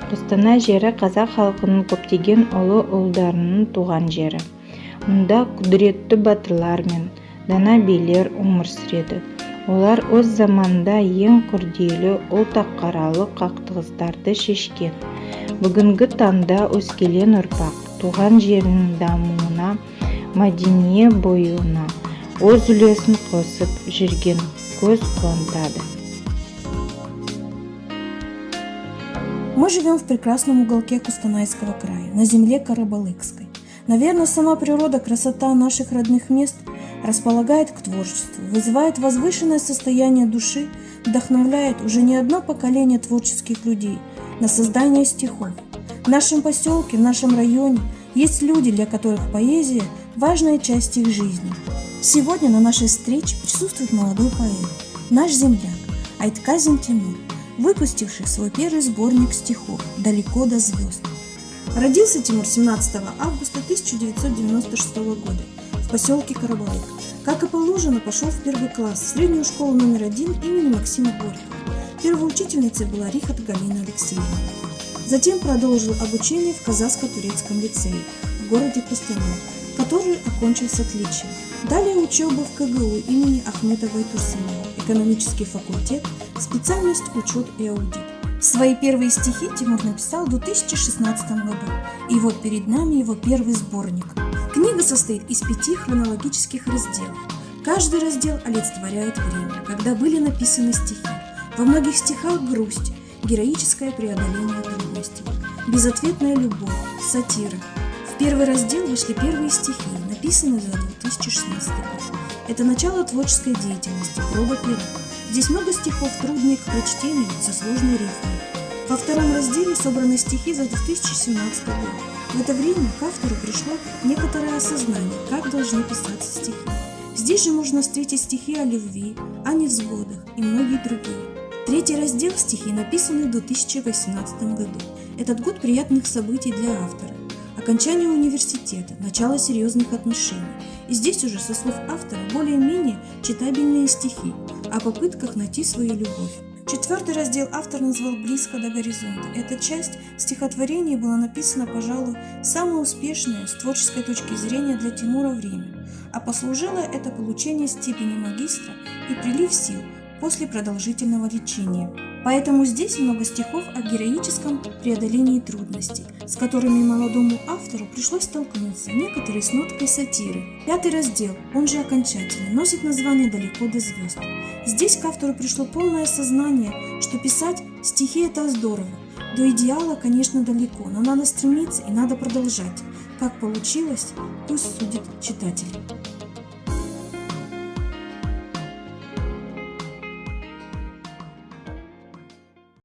Қостанай жері қазақ халқының көптеген ұлы ұлдарының туған жері. Мұнда құдіретті батырлар мен дана билер өмір сүреді. Олар өз заманында ең күрделі ұлт-ақаралық қақтығыстарды шешкен. Бүгінгі таңда өскелең ұрпақ туған жерінің дамуына, мәдени боюына өз үлесін қосып жүрген көз қуантады. Мы живем в прекрасном уголке Кустанайского края, на земле Карабалыкской. Наверное, сама природа, красота наших родных мест располагает к творчеству, вызывает возвышенное состояние души, вдохновляет уже не одно поколение творческих людей на создание стихов. В нашем поселке, в нашем районе есть люди, для которых поэзия – важная часть их жизни. Сегодня на нашей встрече присутствует молодой поэт, наш земляк Айтказин Тимур, выпустивший свой первый сборник стихов «Далеко до звезд». Родился Тимур 17 августа 1996 года в поселке Карабалык. Как и положено, пошел в первый класс в среднюю школу номер 1 имени Максима Горького. Первой учительницей была Рихат Галина Алексеевна. Затем продолжил обучение в Казахско-турецком лицее в городе Кустанай, который окончил с отличием. Далее учеба в КГУ имени Ахмета Байтурсынова, экономический факультет, специальность учет и аудит. Свои первые стихи Тимур написал в 2016 году, и вот перед нами его первый сборник. Книга состоит из 5 хронологических разделов. Каждый раздел олицетворяет время, когда были написаны стихи. Во многих стихах грусть, героическое преодоление трудностей, безответная любовь, сатира. В первый раздел вышли первые стихи, написанные за 2016 год. Это начало творческой деятельности, проба пера. Здесь много стихов, трудных к прочтению, со сложной рифмой. Во втором разделе собраны стихи за 2017 год. В это время к автору пришло некоторое осознание, как должны писаться стихи. Здесь же можно встретить стихи о любви, о невзгодах и многие другие. Третий раздел – стихи, написанные в 2018 году. Этот год приятных событий для автора. Окончание университета, начало серьезных отношений. И здесь уже, со слов автора, более-менее читабельные стихи о попытках найти свою любовь. Четвертый раздел автор назвал «Близко до горизонта». Эта часть стихотворений была написана, пожалуй, самое успешное с творческой точки зрения для Тимура время, а послужило это получение степени магистра и прилив сил после продолжительного лечения. Поэтому здесь много стихов о героическом преодолении трудностей, с которыми молодому автору пришлось столкнуться, некоторые с ноткой сатиры. Пятый раздел, он же окончательный, носит название «Далеко до звезд». Здесь к автору пришло полное осознание, что писать стихи – это здорово. До идеала, конечно, далеко, но надо стремиться и надо продолжать. Как получилось, пусть судит читатель.